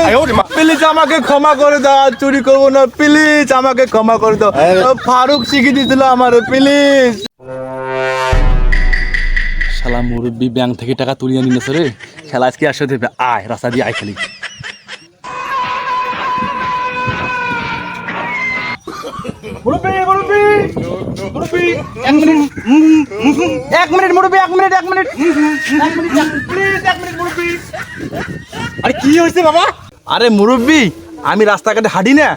Please আমাকে ক্ষমা করে দাও, আর চুরি করবো না, প্লিজ আমাকে ক্ষমা করে দাও। ফারুক শিখিয়ে দিয়েছিল আমার, প্লিজ। শালা মুরব্বি ব্যাংক থেকে টাকা তুলিয়ে নিয়েছে রে, খেলা আজকে আসতে দেবে। আয় রাস্তা দিয়ে আয় খালি। আরে কি হয়েছে বাবা? আরে মুরব্বি, আমি রাস্তাঘাটে হাঁটি না,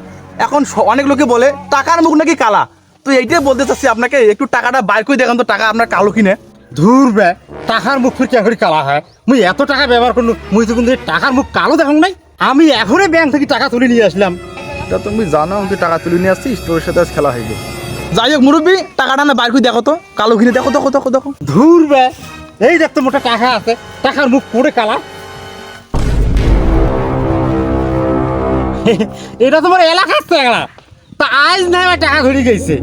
এখন অনেক লোকে বলে টাকার মুখ নাকি কালা। তো এইটাই বলতে চাচ্ছি আপনাকে, একটু টাকাটা বাইর করে দেখান তো, টাকা আপনার কালো কিনে। ধুর বে, টাকার মুখ ফির করে কালা হয়? মুই এত টাকা ব্যবহার করলো, মুই তো কিন্তু টাকার মুখ কালো দেখাম নাই। আমি এখনই ব্যাংক থেকে টাকা তুলে নিয়ে আসলাম। তা তুমি জানো তুই টাকা তুলে নিয়ে আসছিস, তোর সাথে আজ খেলা হইবে। যাই হোক মুরব্বি, টাকাটা না বাইর করে দেখো তো, কালো কিনে দেখো তো, দেখো দেখো। ধুর বে, এই দেখতো মোটা টাকা আছে, টাকার মুখ পুরো কালা। এটা তোমার এলাকার টাকা, তা আজ নাই আমার টাকা ধরে গেছে।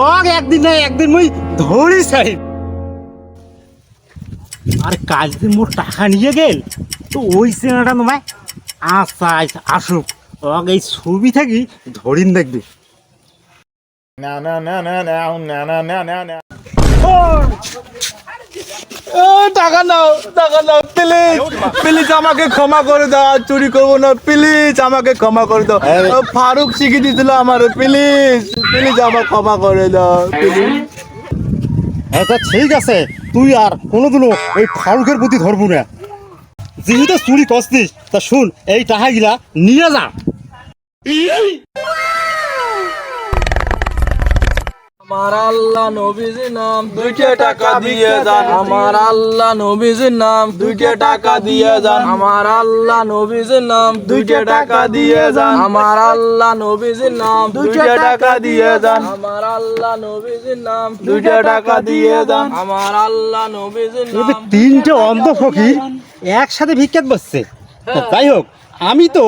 ও একদিন নাই একদিন মুই ধরি চাই। আর কাল দিন মোর টাকা নিয়ে গেল, তো ওই চেনাটা তোমায় আচ্ছা আসুক, এই ছবি থাকি ধরিন দেখবি। না না না না না না না না না না, টাকা নাও, টাকা নাও, প্লিজ প্লিজ আমাকে ক্ষমা করে দাও, আর চুরি করবো না, প্লিজ আমাকে ক্ষমা করে দাও। ফারুক শিখিয়ে দিয়েছিল আমার, প্লিজ প্লিজ আমাকে ক্ষমা করে দাও, প্লিজ। আচ্ছা ঠিক আছে, তুই আর কোনোদিনও ওই ফারুকের প্রতি ধরবো না। যেহেতু চুরি করছিস, তা শুন, এই টাকাগুলা নিয়ে যা। আমার আল্লাহ নবীজির নাম, 2টা টাকা দিয়ে যান। আমার আল্লাহ নবীজির নাম, 2টা টাকা দিয়ে যান। আমার আল্লাহ নবীজির নাম, 2টা টাকা দিয়ে যান। আমার আল্লাহ নবীজির নাম, 2টা টাকা দিয়ে যান। আমার আল্লাহ নবীজির নাম, 2টা টাকা দিয়ে যান। আমার আল্লাহ নবীজির এই যে নাম। তিনটে অন্ধ ফকির একসাথে ভিক্ষাত বসছে। তা যাই হোক, আমি তো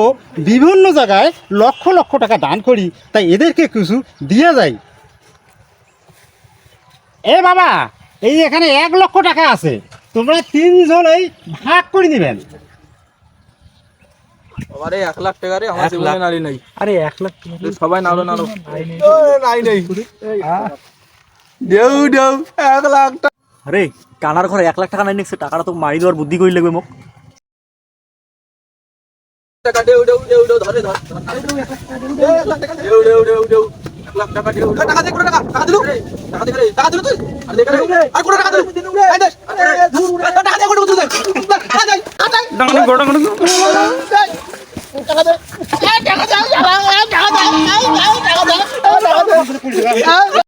বিভিন্ন জায়গায় লক্ষ লক্ষ টাকা দান করি, তাই এদেরকে কিছু দিয়ে যাই। এ বাবা, এই এখানে 1 লক্ষ টাকা আছে, তোমরা 3জন এই ভাগ করে দিবেন। আরে 1 লাখ টাকা রে, আমার জীবনে নারী নাই। আরে 1 লাখ সবাই নাড়ো নাড়ো। নাই নাই, দেউ দেউ 1 লাখ টাকা। আরে কানার ঘরে 1 লাখ টাকা নাই নিচ্ছে, টাকাটা তো মারি দেওয়ার বুদ্ধি করে লাগবে মোক। টাকা দেউ দেউ দেউ দেউ, ধরে ধর। 1 লাখ টাকা দেউ দেউ দেউ দেউ। 1 লাখ টাকা দেউ। টাকা দে, কোন টাকা? টাকা দিলু? টাকা দে রে, টাকা দিলু তুই? আর দে রে। আর কোন টাকা দিলু? এই দে। টাকা দে, কোন তুই দে। টাকা দে, টাকা দে। ডাঙানি গোটা কোন টাকা দে। টাকা দে, টাকা দে, টাকা দে।